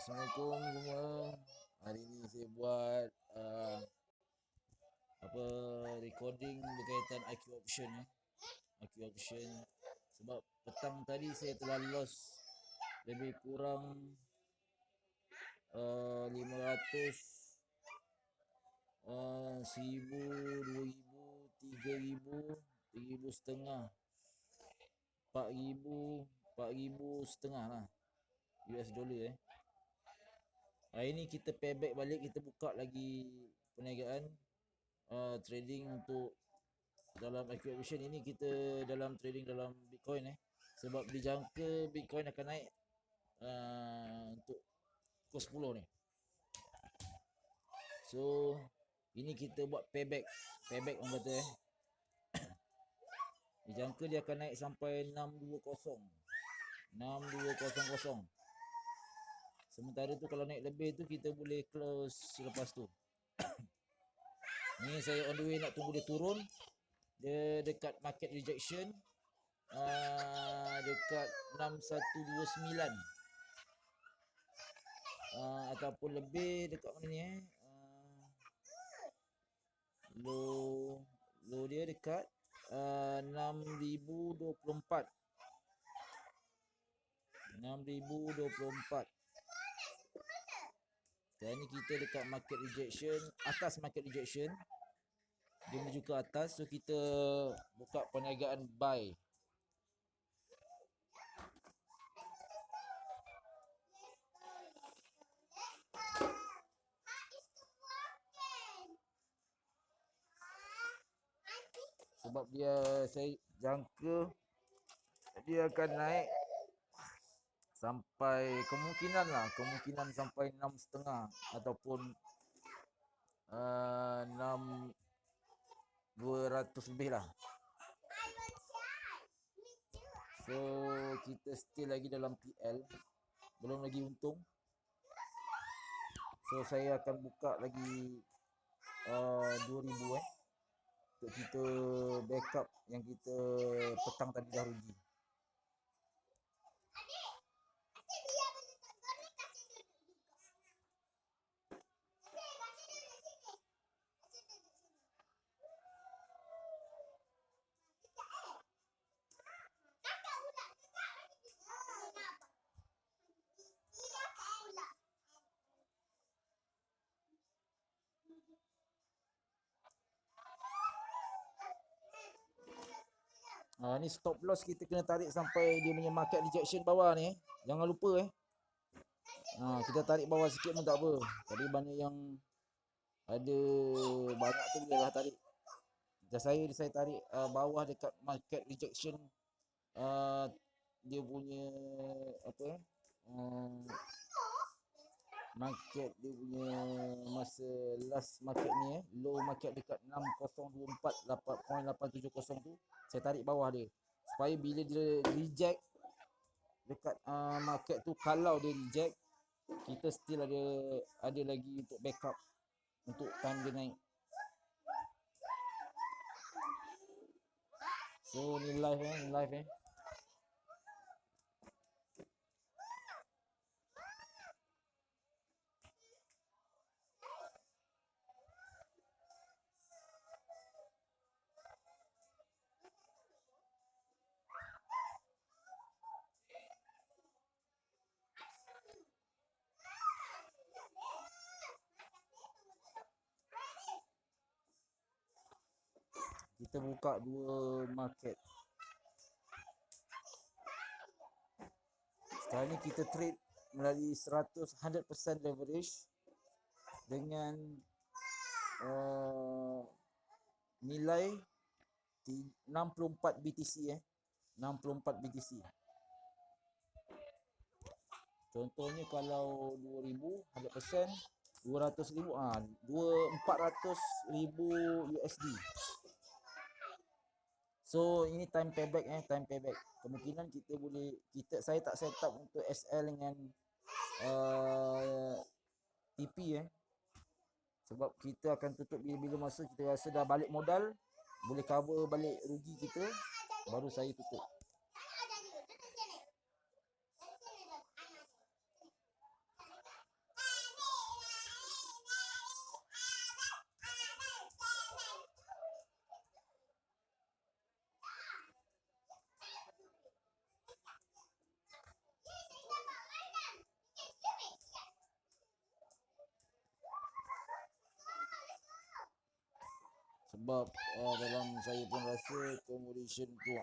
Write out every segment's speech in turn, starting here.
Assalamualaikum semua. Hari ni saya buat recording berkaitan IQ option IQ option sebab petang tadi saya telah lost lebih kurang 500, 1000, 2000, 3000, 3000 setengah, 4000, 4000 setengah lah US dollar Hari ni kita payback balik, kita buka lagi perniagaan trading untuk dalam IQ option ini. Kita dalam trading dalam Bitcoin sebab dijangka Bitcoin akan naik untuk pukul 10 ni. So ini kita buat payback orang kata dijangka dia akan naik sampai 620. Sementara tu kalau naik lebih tu kita boleh close selepas tu. Ni saya on the way nak tunggu dia turun. Dia dekat market rejection dekat 6129 ataupun lebih dekat mana ni low dia dekat 6024. Sekarang ni kita dekat market rejection, atas market rejection. Dia menuju ke atas, so kita buka perniagaan buy. Sebab saya jangka dia akan naik sampai kemungkinan sampai 6.5 ataupun 200 lebih lah. So kita still lagi dalam PL, belum lagi untung. So saya akan buka lagi 2000 untuk kita backup yang kita petang tadi dah rugi. Ni stop loss kita kena tarik sampai dia punya market rejection bawah ni. Jangan lupa kita tarik bawah sikit pun tak apa. Tadi banyak yang ada banyak tu boleh lah tarik. Saya tarik bawah dekat market rejection dia punya market dia punya masa last market ni low market dekat 6024 8.870 tu saya tarik bawah dia supaya bila dia reject dekat market tu, kalau dia reject kita still ada lagi untuk backup untuk time dia naik. So ni live kita buka dua market. Sekarang ni kita trade melalui 100% leverage dengan nilai 64 BTC 64 BTC. Contohnya kalau 2000 100% 200,000 400,000 USD. So ini time payback. Kemungkinan saya tak set up untuk SL dengan TP sebab kita akan tutup bila masa kita rasa dah balik modal, boleh cover balik rugi kita, baru saya tutup. Sebab dalam saya pun rasa accommodation tu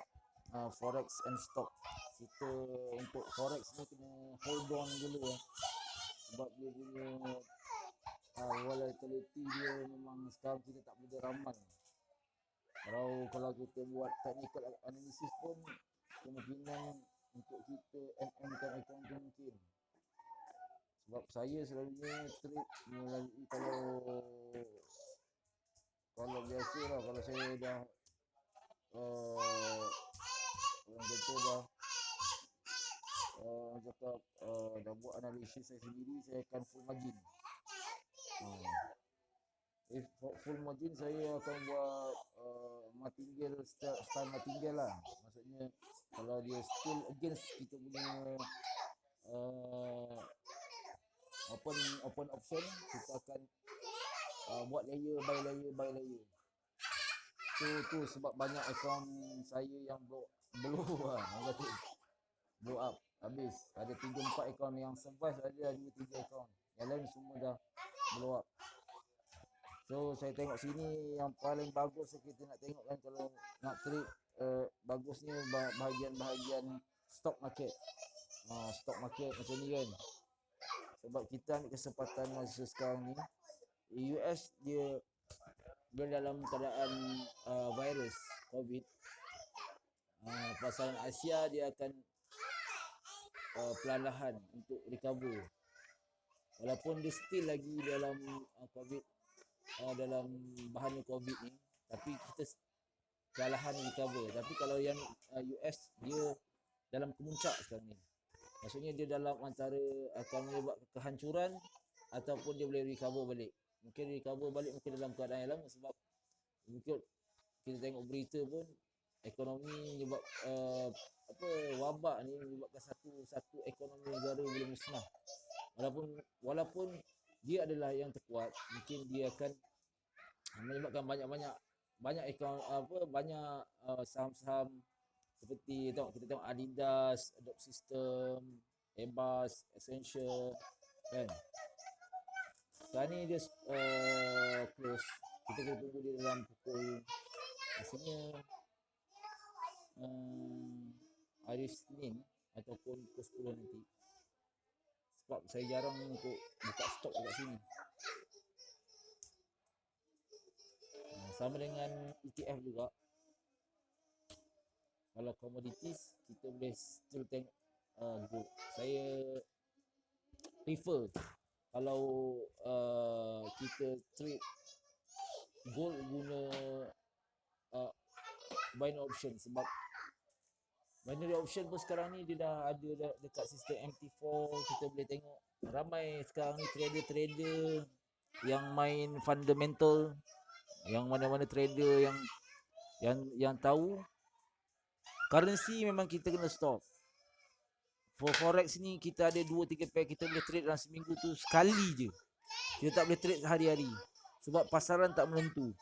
forex and stock, kita untuk forex ni kena hold on dulu sebab dia punya volatility dia memang sekarang kita tak boleh ramal. Kalau kita buat technical analysis pun kemungkinan untuk kita kan account tu mungkin. Sebab saya selalunya trade melalui kalau biasalah, kalau saya dah orang kata dah buat analisis saya sendiri, saya akan full margin. Full margin saya akan buat martingale, style martingale lah. Maksudnya kalau dia still against kita punya open option, kita akan buat layer by layer. Tu sebab banyak account saya yang blow up habis. Ada 3-4 account yang survive, ada 2-3 account yang lain semua dah blow up. So saya tengok sini yang paling bagus kita nak tengok kan, kalau nak trade bagusnya bahagian stock market. Stock market macam ni kan. Sebab kita ambil kesempatan masa sekarang ni, US dia dalam keadaan virus COVID. Pasaran Asia dia akan perlahan untuk recover. Walaupun dia still lagi dalam COVID, dalam bahaya COVID ni, tapi kita perlahan recover. Tapi kalau yang US dia dalam kemuncak sekarang ni. Maksudnya dia dalam antara akan menyebabkan kehancuran ataupun dia boleh recover balik. Mungkin recover balik mungkin dalam keadaan yang lama, sebab mungkin kita tengok berita pun ekonomi menyebab wabak ni menyebabkan satu ekonomi negara boleh musnah. Walaupun dia adalah yang terkuat, mungkin dia akan menyebabkan banyak saham-saham seperti kita tengok Adidas, Adobe System, Airbus, Accenture kan. Sekarang ni dia close. Kita kena tunggu dia dalam pukul rasanya hari Senin ataupun pukul 10 nanti. Sebab saya jarang untuk buka stok dekat sini. Sama dengan ETF juga. Kalau commodities kita boleh still tengok gold. Saya prefer kalau kita trade gold guna binary option, sebab binary option pun sekarang ni dia dah ada dekat sistem MT4. Kita boleh tengok ramai sekarang ni trader-trader yang main fundamental, yang mana-mana trader yang tahu currency memang kita kena stop. For forex ni kita ada 2-3 pair kita boleh trade dalam seminggu tu sekali je. Kita tak boleh trade hari-hari sebab pasaran tak menentu.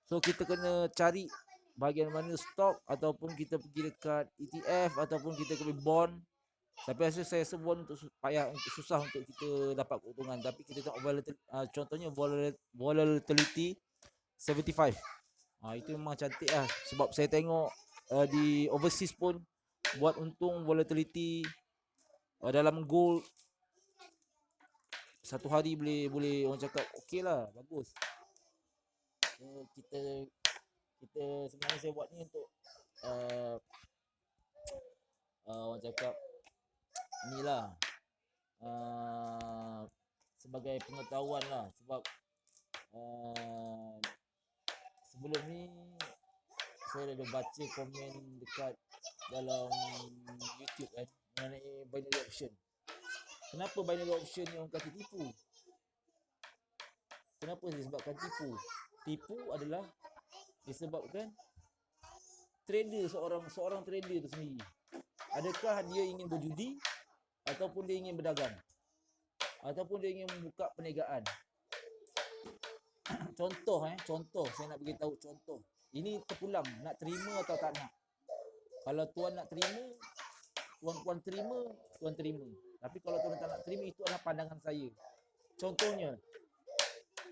So kita kena cari bahagian mana stop, ataupun kita pergi dekat ETF, ataupun kita pergi bond. Tapi saya rasa bond untuk susah untuk kita dapat keuntungan. Tapi kita tengok contohnya volatility 75. Itu memang cantik lah. Sebab saya tengok di overseas pun buat untung volatility dalam gold satu hari boleh orang cakap okey lah, bagus. So, kita sebenarnya saya buat ni untuk orang cakap ni lah, sebagai pengetahuan lah. Sebab sebelum ni saya ada baca komen dekat dalam YouTube kan mengenai binary option. Kenapa binary option ni orang kata tipu? Kenapa disebabkan tipu? Tipu adalah disebabkan trader, seorang trader tu sendiri. Adakah dia ingin berjudi, ataupun dia ingin berdagang, ataupun dia ingin membuka perniagaan. Contoh saya nak bagi tahu contoh. Ini terpulang, nak terima atau tak nak. Kalau tuan nak terima, tuan-puan terima, tuan terima. Tapi kalau tuan tak nak terima, itu adalah pandangan saya. Contohnya,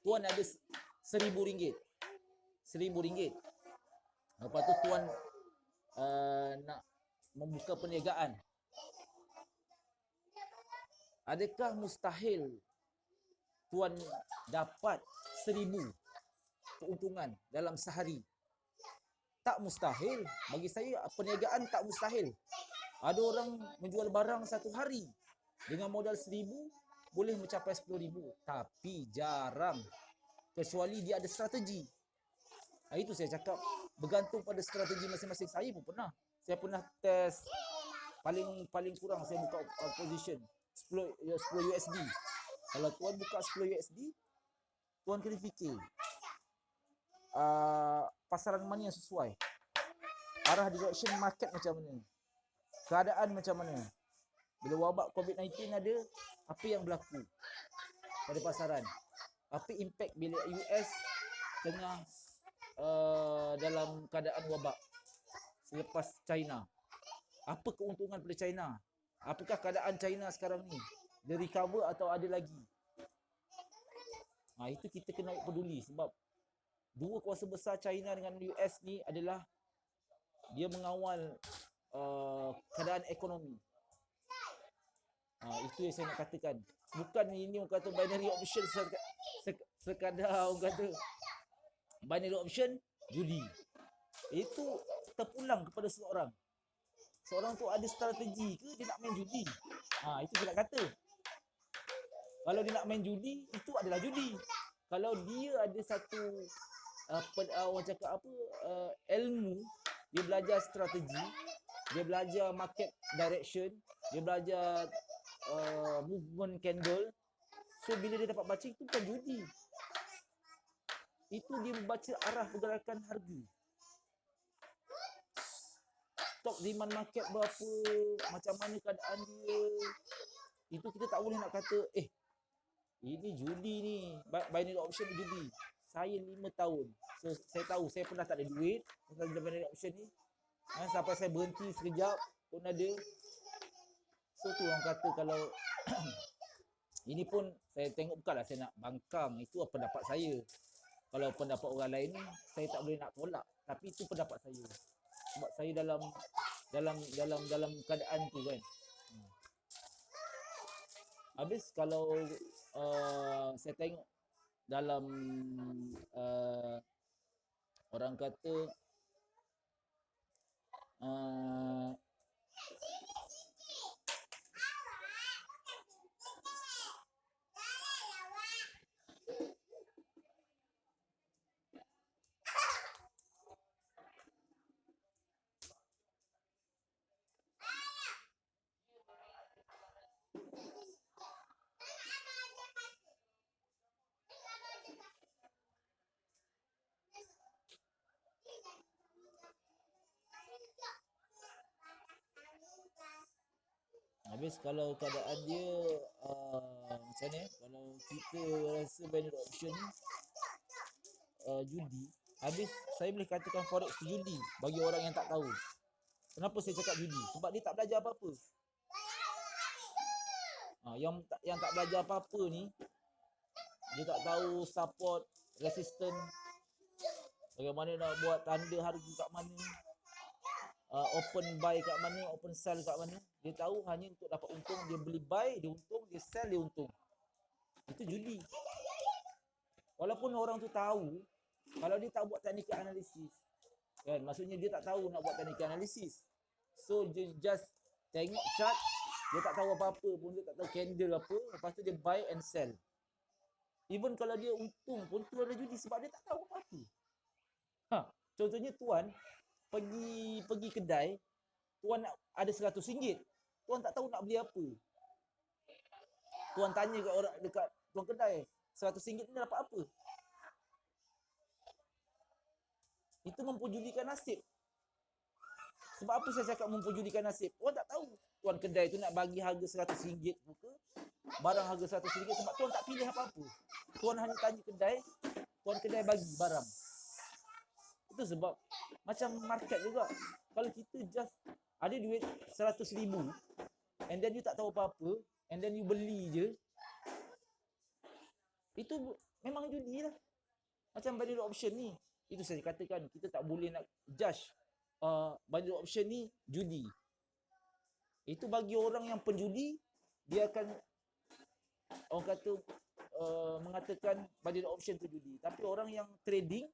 tuan ada RM1,000. RM1,000. Lepas tu tuan nak membuka perniagaan. Adakah mustahil tuan dapat 1,000 keuntungan dalam sehari? Tak mustahil. Bagi saya perniagaan tak mustahil. Ada orang menjual barang satu hari dengan modal 1,000 boleh mencapai 10,000. Tapi jarang. Kecuali dia ada strategi. Itu saya cakap, bergantung pada strategi masing-masing. Saya pun pernah. Saya pernah test paling kurang saya buka position 10 USD. Kalau tuan buka 10 USD, tuan kena fikir pasaran mana yang sesuai, arah direction market macam mana, keadaan macam mana. Bila wabak COVID-19 ada, apa yang berlaku pada pasaran, apa impact bila US tengah dalam keadaan wabak selepas China, apa keuntungan pada China, apakah keadaan China sekarang ni, dia recover atau ada lagi. Itu kita kena peduli sebab dua kuasa besar China dengan US ni adalah dia mengawal keadaan ekonomi. Itu yang saya nak katakan. Bukan ini orang kata binary option sekadar orang kata binary option judi. Itu terpulang kepada seseorang. Seorang tu ada strategi ke dia nak main judi? Itu saya nak kata. Kalau dia nak main judi, itu adalah judi. Kalau dia ada satu orang cakap apa, ilmu, dia belajar strategi, dia belajar market direction, dia belajar movement candle. So bila dia dapat baca, itu bukan judi. Itu dia membaca arah pergerakan harga. Stok demand market berapa, macam mana keadaan dia. Itu kita tak boleh nak kata, ini judi ni, binary option ni judi. Saya 5 tahun. So, saya tahu, saya pernah tak ada duit pasal binary option ni. Sampai saya berhenti sekejap pun ada. So, tu orang kata kalau ini pun saya tengok, bukanlah saya nak bangkang. Itu pendapat saya. Kalau pendapat orang lain, saya tak boleh nak tolak. Tapi itu pendapat saya. Sebab saya dalam keadaan tu kan. Habis kalau saya tengok dalam orang kata habis kalau keadaan dia macam ni, kalau kita rasa binary option ni judi, habis saya boleh katakan forex tu judi bagi orang yang tak tahu. Kenapa saya cakap judi? Sebab dia tak belajar apa-apa. Yang tak belajar apa-apa ni, dia tak tahu support, resistance, bagaimana nak buat tanda harga kat mana, open buy kat mana, open sell kat mana. Dia tahu hanya untuk dapat untung. Dia beli buy, dia untung. Dia sell, dia untung. Itu judi. Walaupun orang tu tahu, kalau dia tak buat technical analysis, kan, maksudnya dia tak tahu nak buat technical analysis. So dia just tengok chart, dia tak tahu apa-apa pun, dia tak tahu candle apa, lepas tu dia buy and sell. Even kalau dia untung pun, tu adalah judi sebab dia tak tahu apa-apa. Contohnya tuan pergi kedai, tuan nak ada RM100, tuan tak tahu nak beli apa. Tuan tanya kat orang dekat tuan kedai, RM100 ni dapat apa? Itu memperjudikan nasib. Sebab apa saya cakap memperjudikan nasib? Tuan tak tahu tuan kedai tu nak bagi harga RM100 ke barang harga RM100, sebab tuan tak pilih apa-apa. Tuan hanya tanya kedai, tuan kedai bagi barang. Itu sebab macam market juga. Kalau kita just ada duit RM100,000 and then you tak tahu apa-apa and then you beli je, itu memang judi lah. Macam binary option ni. Itu saya katakan, kita tak boleh nak judge banyak option ni judi. Itu bagi orang yang penjudi, dia akan orang kata mengatakan banyak option tu judi. Tapi orang yang trading,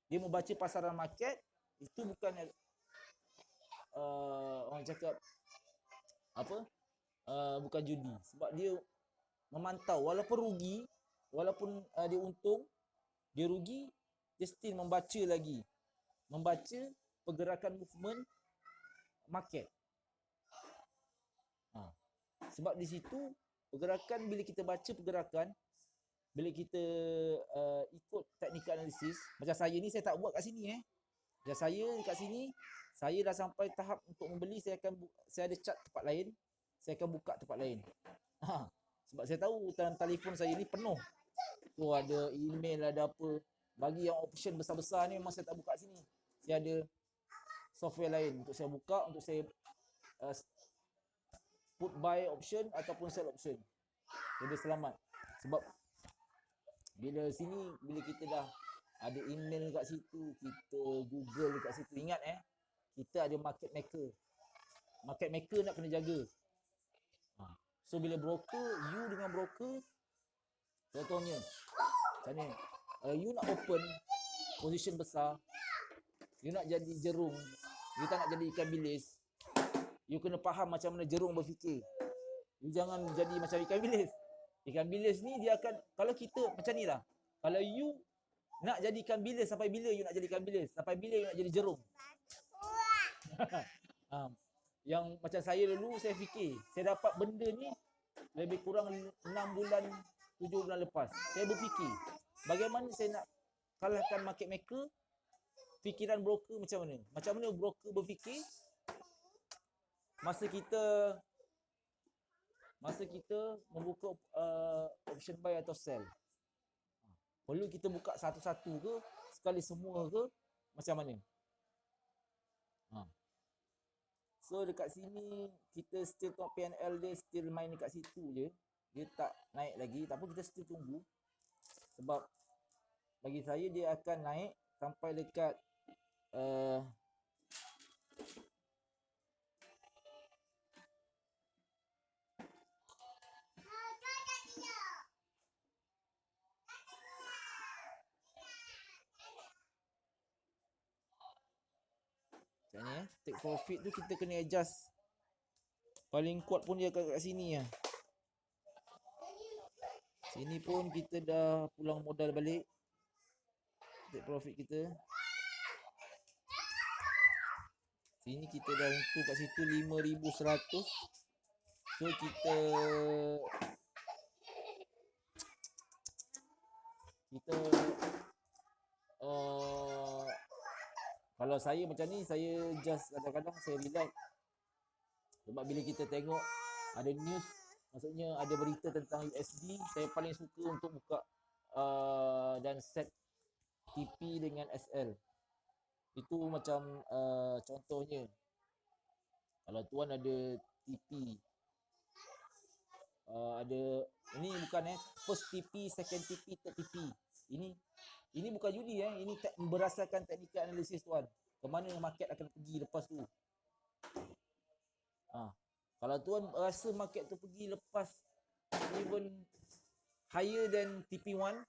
dia membaca pasaran market, itu bukan orang cakap apa, bukan judi. Sebab dia memantau, walaupun rugi, walaupun dia untung, dia rugi, dia still membaca lagi, membaca pergerakan movement market. Sebab di situ pergerakan, bila kita baca pergerakan, bila kita ikut technical analysis, macam saya ni saya tak buat kat sini Macam saya dekat sini, saya dah sampai tahap untuk membeli, saya ada chart tempat lain, saya akan buka tempat lain. Sebab saya tahu dalam telefon saya ni penuh. Tu ada email, ada apa. Bagi yang option besar-besar ni memang saya tak buka sini. Saya ada software lain untuk saya buka, untuk saya put buy option ataupun sell option. Jadi selamat. Sebab bila sini, bila kita dah ada email kat situ, kita Google kat situ, ingat kita ada market maker. Market maker nak kena jaga. So bila broker, you dengan broker, contohnya macam ni, you nak open position besar, you nak jadi jerung, you tak nak jadi ikan bilis, you kena faham macam mana jerung berfikir. You jangan jadi macam ikan bilis. Ikan bilis ni dia akan, kalau kita macam ni lah, kalau you nak jadi ikan bilis, sampai bila you nak jadi ikan bilis? Sampai bila you nak jadi jerung? Yang macam saya dulu, saya fikir, saya dapat benda ni lebih kurang 6 bulan, 7 bulan lepas. Saya berfikir, bagaimana saya nak kalahkan market maker, fikiran broker macam mana? Macam mana broker berfikir masa kita membuka option buy atau sell. Perlu kita buka satu-satu ke, sekali semua ke, macam mana? So dekat sini kita still tengok PNL dia still main dekat situ je. Dia tak naik lagi, tapi kita still tunggu. Sebab bagi saya dia akan naik sampai dekat macam ni take profit tu kita kena adjust. Paling kuat pun dia kat sini lah. Sini pun kita dah pulang modal balik. Take profit kita. Sini kita dah untung kat situ 5,100. So kita kalau saya macam ni, saya just kadang-kadang saya relax. Sebab bila kita tengok ada news, maksudnya ada berita tentang USD, saya paling suka untuk buka dan set TP dengan SL. Itu macam contohnya, kalau tuan ada TP, ada ini bukan first TP, second TP, third TP. Ini bukan judi ini berdasarkan technical analysis tuan. Kemana market akan pergi lepas tu. Kalau tuan rasa market tu pergi lepas even higher than TP1,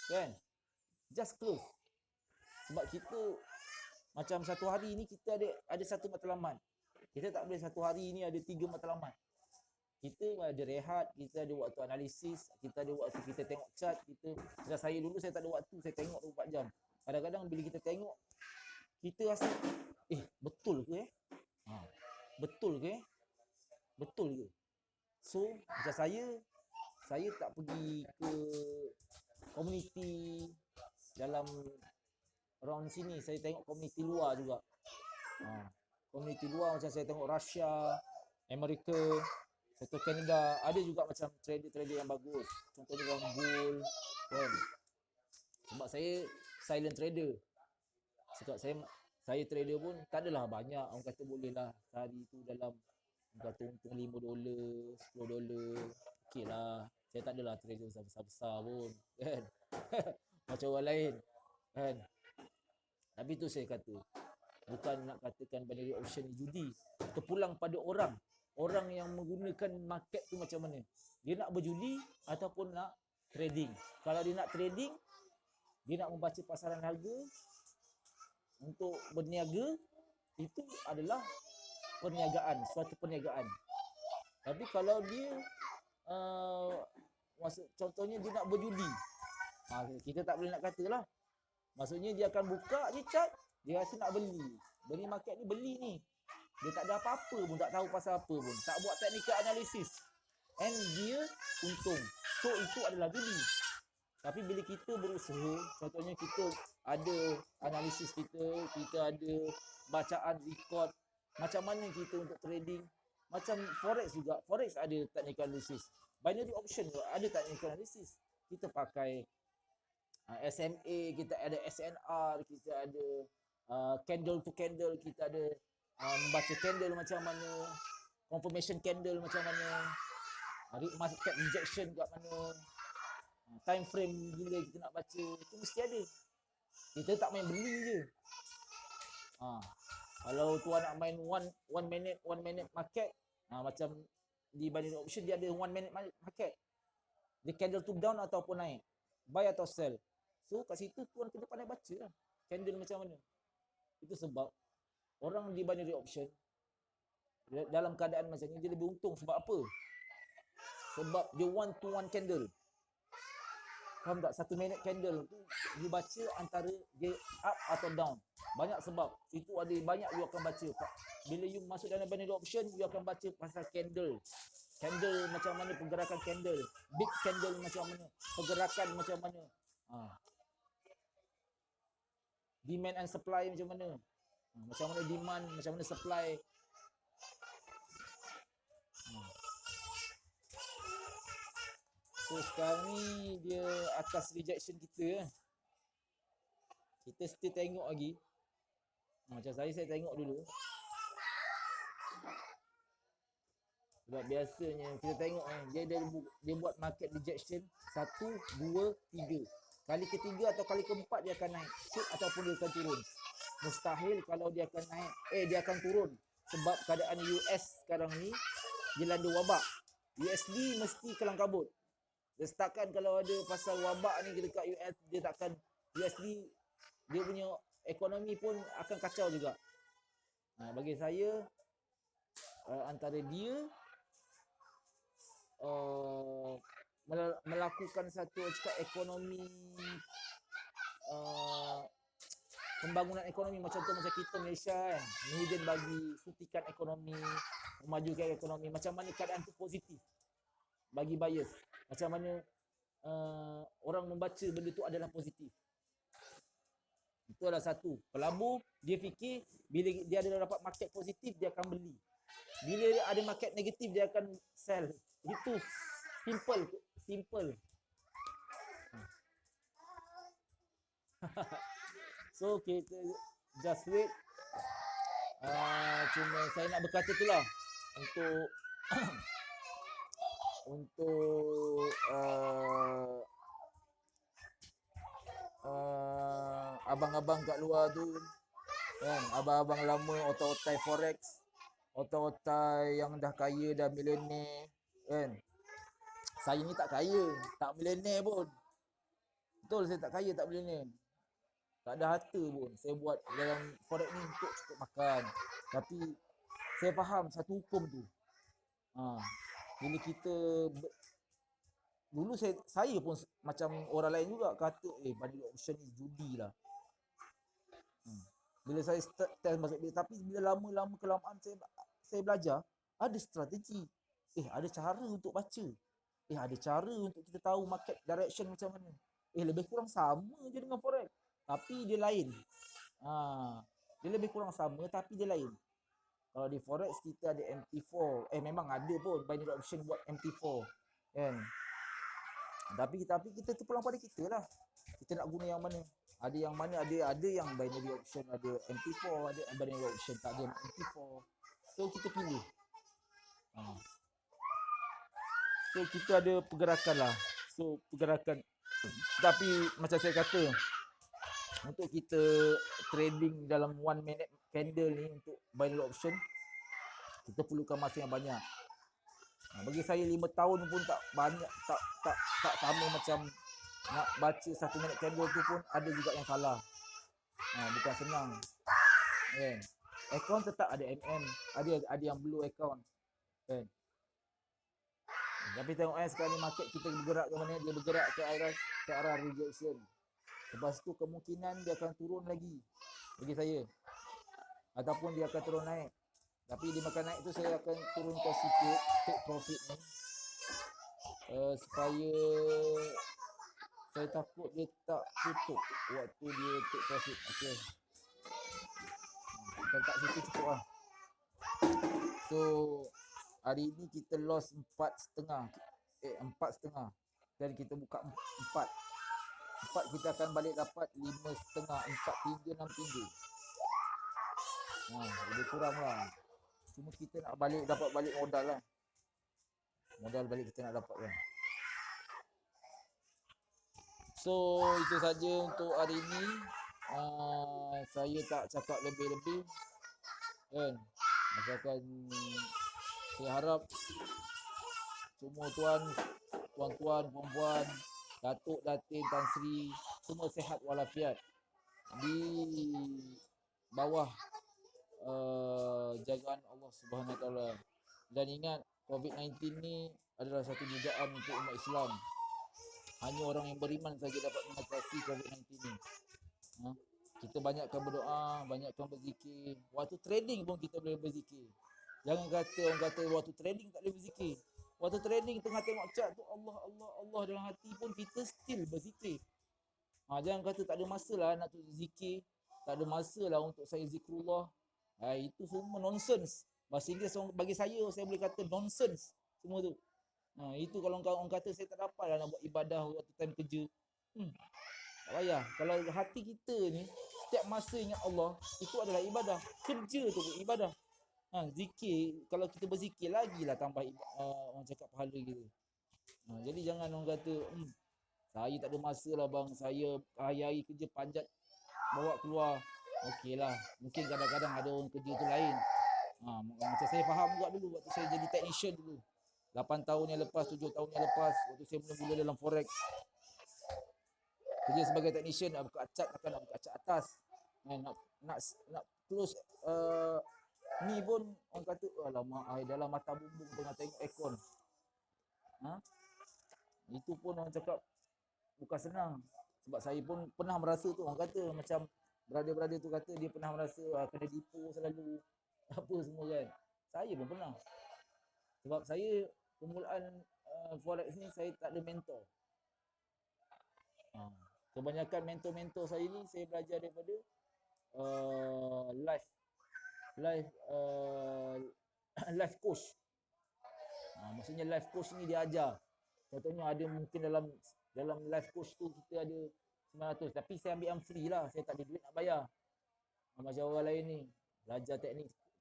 kan, just close. Sebab kita macam satu hari ni kita ada satu matlamat. Kita tak boleh satu hari ni ada 3 matlamat. Kita ada rehat, kita ada waktu analisis, kita ada waktu kita tengok chart, macam saya dulu saya tak ada waktu, saya tengok 24 jam. Kadang-kadang bila kita tengok, kita rasa betul ke betul ke betul ke. So macam saya tak pergi ke community dalam around sini, saya tengok community luar juga. Community luar macam saya tengok Russia, Amerika, atau Canada, ada juga macam trader-trader yang bagus. Contohnya orang bull, kan. Sebab saya silent trader. Sebab saya trader pun tak adalah banyak. Orang kata boleh lah sehari tu dalam, orang kata untung $5, $10. Okey lah. Saya tak adalah trader besar-besar pun, kan. Macam orang lain. kan. Tapi tu saya kata, bukan nak katakan binary option ni judi. Terpulang pada orang. Orang yang menggunakan market tu macam mana. Dia nak berjudi ataupun nak trading. Kalau dia nak trading, dia nak membaca pasaran harga untuk berniaga, itu adalah perniagaan, suatu perniagaan. Tapi kalau dia contohnya dia nak berjudi, kita tak boleh nak katalah. Maksudnya dia akan buka je chart, dia rasa nak beli market ni, beli ni. Dia tak ada apa-apa pun, tak tahu pasal apa pun, tak buat technical analysis, and dia untung. So itu adalah judi. Tapi bila kita berusaha, contohnya kita ada analisis kita ada bacaan record macam mana kita untuk trading. Macam forex juga, forex ada technical analysis. Binary option juga ada technical analysis. Kita pakai SMA, kita ada SNR, kita ada candle to candle, kita ada membaca candle macam mana, confirmation candle macam mana, market rejection kat mana, time frame bila kita nak baca, itu mesti ada. Kita tak main beli je. Kalau tuan nak main one minute market, macam di binary option dia ada 1 minute market. Dia candle to down ataupun naik, buy atau sell. So kat situ tuan kena pandai baca lah candle macam mana. Itu sebab orang di binary option dalam keadaan macam ni dia lebih untung. Sebab apa? Sebab dia one to one candle. Faham tak? 1 minute candle tu you baca antara dia up atau down. Banyak sebab. Itu ada banyak you akan baca. Bila you masuk dalam binary option, you akan baca pasal candle. Candle macam mana pergerakan candle. Big candle macam mana. Pergerakan macam mana. Demand and supply macam mana. Macam mana demand, macam mana supply. So sekarang ni dia atas rejection kita. Kita still tengok lagi. Macam saya tengok dulu. Sebab biasanya kita tengok dia buat market rejection 1, 2, 3. Kali ketiga atau kali keempat dia akan naik shoot ataupun dia akan turun. Mustahil kalau dia akan naik, dia akan turun. Sebab keadaan US sekarang ni dilanda wabak. USD mesti kelang kabut. Dia takkan kalau ada pasal wabak ni dekat US, dia takkan USD, dia punya ekonomi pun akan kacau juga. Bagi saya antara dia melakukan satu ekonomi pembangunan ekonomi macam tu, macam kita Malaysia kan, Muhyiddin bagi suntikan ekonomi, memajukan ekonomi, macam mana keadaan tu positif bagi buyers, macam mana orang membaca benda tu adalah positif. Itu adalah satu. Pelabur dia fikir bila dia ada dapat market positif dia akan beli, bila dia ada market negatif dia akan sell. Itu simple. So kita just wait. Cuma saya nak berkata tu lah untuk abang-abang kat luar tu kan, abang-abang lama otai-otai forex, otai-otai yang dah kaya, dah millionaire kan. Saya ni tak kaya, tak millionaire pun. Betul, saya tak kaya, tak millionaire. Tak ada harta pun. Saya buat dalam forex ni untuk cukup makan. Tapi saya faham satu hukum tu. Bila kita dulu saya pun macam orang lain juga kata binary option ni judi lah. Bila saya test masuk dia, tapi bila lama-lama kelamaan saya belajar, ada strategi. Ada cara untuk baca. Ada cara untuk kita tahu market direction macam mana. Lebih kurang sama je dengan forex, tapi dia lain. Dia lebih kurang sama tapi dia lain. Kalau di forex kita ada MT4. Memang ada pun binary option buat MT4 kan. Tapi kita terpulang pada kita lah. Kita nak guna yang mana. Ada yang mana, ada yang binary option, ada MT4, ada binary option tak ada MT4. So kita pilih. So kita ada pergerakan lah. So pergerakan. Tapi macam saya kata, untuk kita trading dalam 1 minute candle ni untuk binary option, kita perlukan masa yang banyak. Bagi saya 5 tahun pun tak banyak, tak sama macam nak baca 1 minute candle tu pun ada juga yang salah. Bukan senang. Kan? Account tetap ada MM, ada yang blue account. Kan? Tapi tengok sekarang ni market kita bergerak ke mana? Dia bergerak ke arah rejection. Lepas tu kemungkinan dia akan turun lagi bagi saya. Ataupun dia akan turun naik. Tapi dia makan naik tu saya akan turunkan sikit take profit ni. Supaya saya takut dia tak tutup waktu dia take profit. Okay. Letak situ cukup lah. So hari ni kita loss 4.5. Dan kita buka 4 kita akan balik dapat 5.5, 4.363. Lebih kurang lah. Cuma kita nak dapat balik modal lah. Modal balik kita nak dapat kan. So itu saja untuk hari ni. Saya tak cakap lebih-lebih kan. Asalkan saya harap semua tuan-tuan, puan-puan, datuk, datin, Tan Sri semua sihat walafiat di bawah jagaan Allah Subhanahu Wa Taala. Dan ingat, COVID-19 ni adalah satu dugaan untuk umat Islam. Hanya orang yang beriman saja dapat mengatasi COVID-19 ni. Kita banyakkan berdoa, banyakkan berzikir. Waktu trading pun kita boleh berzikir. Jangan kata orang kata waktu trading tak boleh berzikir. Waktu trading tengah tengok chart tu Allah, Allah, Allah dalam hati pun kita still berzikir. Jangan kata tak ada masa lah nak zikir. Tak ada masa lah untuk saya zikrullah. Itu semua nonsense. Bahasa Inggeris bagi saya boleh kata nonsense semua tu. Itu kalau orang kata saya tak dapat lah nak buat ibadah waktu time kerja. Tak payah. Kalau hati kita ni setiap masa ingat Allah, itu adalah ibadah. Kerja tu pun ibadah. Zikir, kalau kita berzikir lagilah tambah orang cakap pahala kita. Jadi jangan orang kata saya tak ada masa lah bang, saya hari-hari kerja panjat bawa keluar. Okey lah, mungkin kadang-kadang ada orang kerja tu lain. Macam saya faham juga dulu waktu saya jadi technician dulu. 8 tahun yang lepas, 7 tahun yang lepas, waktu saya mula-mula dalam forex. Kerja sebagai technician, nak buka cat atas. Nak close ni pun orang kata alamak, dalam mata bumbung tengah tengok aircon. Itu pun orang cakap bukan senang. Sebab saya pun pernah merasa tu, orang kata macam brother-brother tu kata dia pernah merasa kena tipu selalu apa semua kan. Saya pun pernah. Sebab saya permulaan forex ni saya tak ada mentor. Kebanyakan mentor-mentor saya ni saya belajar daripada life coach. Maksudnya life coach ni dia ajar. Contohnya ada mungkin dalam life coach tu kita ada 900, tapi saya ambil yang free lah, saya tak ada duit nak bayar. Macam orang lain ni belajar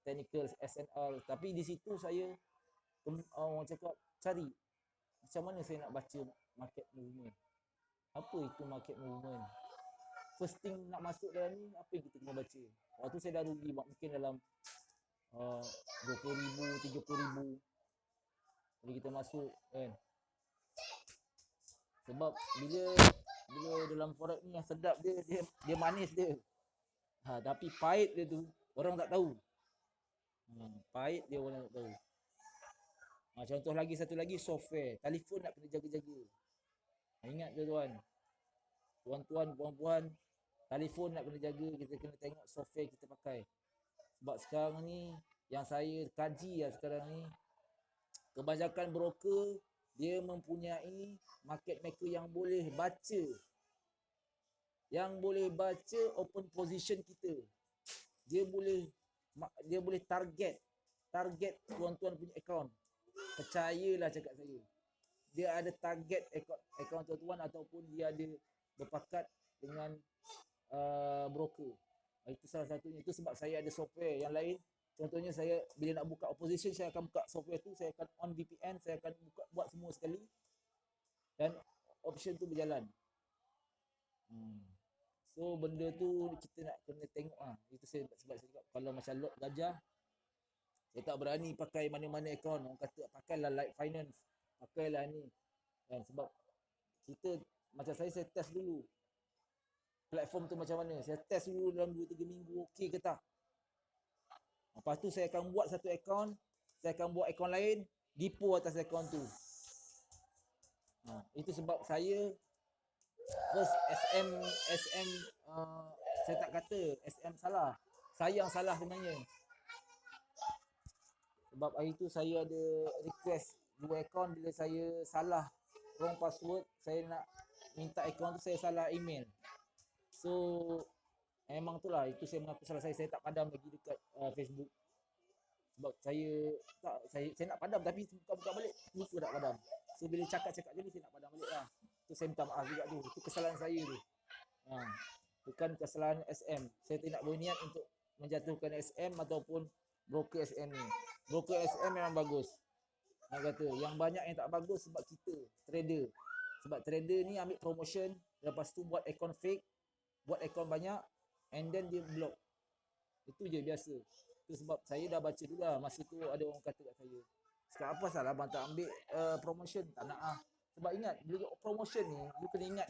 technical SNR, tapi di situ saya orang cakap cari macam mana saya nak baca market movement. Apa itu market movement? First thing nak masuk dalam ni, apa yang kita kena baca? Waktu saya dah rugi mungkin dalam 20,000, 30,000 bila kita masuk kan. Sebab bila dalam forex ni yang sedap dia manis dia. Tapi pahit dia tu orang tak tahu. Pahit dia orang tak tahu. Contoh lagi, satu lagi software. Telefon nak kena jaga-jaga. Ingat tuan-tuan. Tuan-tuan, puan-puan, telefon nak kena jaga, kita kena tengok software kita pakai. Sebab sekarang ni yang saya kaji sekarang ni, kebanyakan broker dia mempunyai market maker yang boleh baca. Yang boleh baca open position kita. Dia boleh target tuan-tuan punya account. Percayalah cakap saya. Dia ada target account tuan-tuan ataupun dia ada berpakat dengan broker. Itu salah satunya. Itu sebab saya ada software yang lain. Contohnya saya bila nak buka opposition, saya akan buka software tu, saya akan on VPN, saya akan buat semua sekali dan option tu berjalan. So benda tu kita nak kena tengok Itu sebab saya cakap kalau macam lot gajah, saya tak berani pakai mana-mana akaun. Orang kata pakailah Light Finance, pakailah ni kan, sebab kita macam saya test dulu platform tu macam mana. Saya test dulu dalam 2-3 minggu okey ke tak. Lepas tu saya akan buat satu akaun, saya akan buat akaun lain, depo atas akaun tu. Itu sebab saya first SM saya tak kata SM salah. Saya yang salah sebenarnya. Sebab hari tu saya ada request 2 akaun, bila saya salah wrong password, saya nak minta akaun tu saya salah email. So memang itulah, itu saya mengaku salah saya tak padam lagi dekat Facebook. Sebab saya nak padam tapi buka balik lupa nak padam. So bila cakap-cakap je ni saya nak padam balik lah. Tu saya minta maaf juga tu. Itu kesalahan saya tu. Bukan kesalahan SM. Saya tidak berniat untuk menjatuhkan SM ataupun broker SM ni. Broker SM memang bagus. Nak kata yang banyak yang tak bagus sebab kita trader. Sebab trader ni ambil promotion, lepas tu buat account fake, buat account banyak, and then dia block. Itu je biasa. Itu sebab saya dah baca dulu lah. Masa tu ada orang kata kat saya, sekarang apa salah abang tak ambil promotion? Tak nak Sebab ingat, bila promotion ni, you kena ingat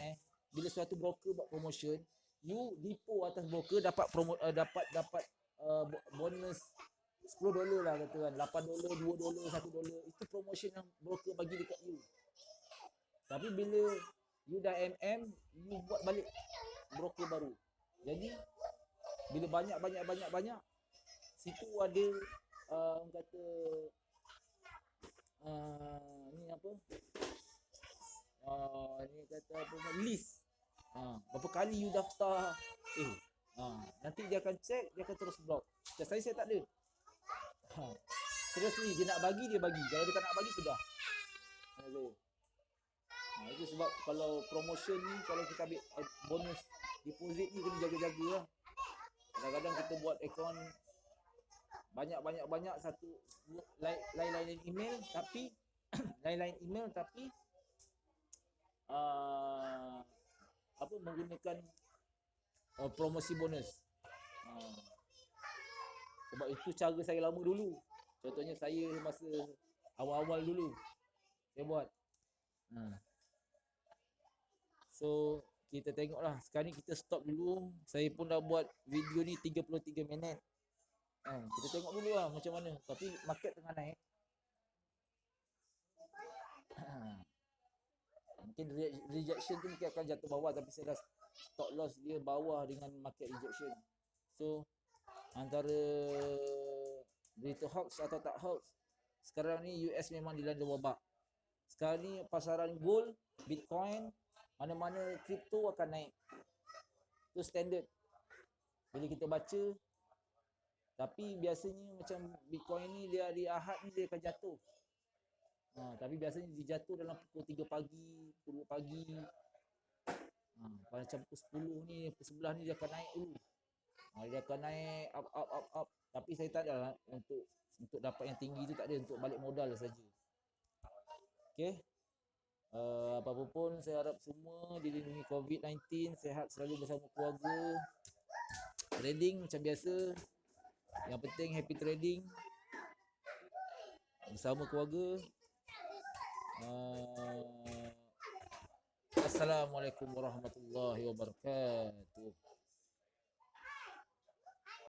bila suatu broker buat promotion, you depo atas broker dapat dapat bonus $10 lah kata kan, $8, $2, $1. Itu promotion yang broker bagi dekat you. Tapi bila you dah you buat balik broker baru. Jadi bila banyak, situ ada orang kata ni apa? Ni kata apa? List. Berapa kali you daftar? Nanti dia akan check, dia akan terus block. Saya tak ada. Seriously, dia nak bagi, dia bagi. Kalau dia tak nak bagi, sudah. Itu sebab kalau promotion ni, kalau kita ambil bonus deposit ni, kena jaga-jaga lah. Kadang-kadang kita buat akaun banyak satu lain-lain email tapi menggunakan promosi bonus. Sebab itu cara saya lama dulu. Contohnya saya masa awal-awal dulu saya buat. So kita tengoklah. Sekarang ni kita stop dulu. Saya pun dah buat video ni 33 minit. Kita tengok dulu lah macam mana. Tapi market tengah naik. Mungkin rejection tu mungkin akan jatuh bawah, tapi saya dah stop loss dia bawah dengan market rejection. So antara berita hoax atau tak hoax, sekarang ni US memang dilanda wabak. Sekarang ni pasaran gold, Bitcoin, mana-mana kripto akan naik. Itu standard bila kita baca. Tapi biasanya macam Bitcoin ni dia hari Ahad ni dia akan jatuh. Tapi biasanya dia jatuh dalam pukul 3 pagi, pukul 2 pagi. Macam pukul 10 ni, pukul 11 ni dia akan naik dulu. Dia akan naik up. Tapi saya tak ada untuk dapat yang tinggi tu, tak ada, untuk balik modal saja. Okay. Apa-apa pun saya harap semua dilindungi COVID-19, sihat selalu bersama keluarga. Trading macam biasa. Yang penting happy trading bersama keluarga. Assalamualaikum warahmatullahi wabarakatuh.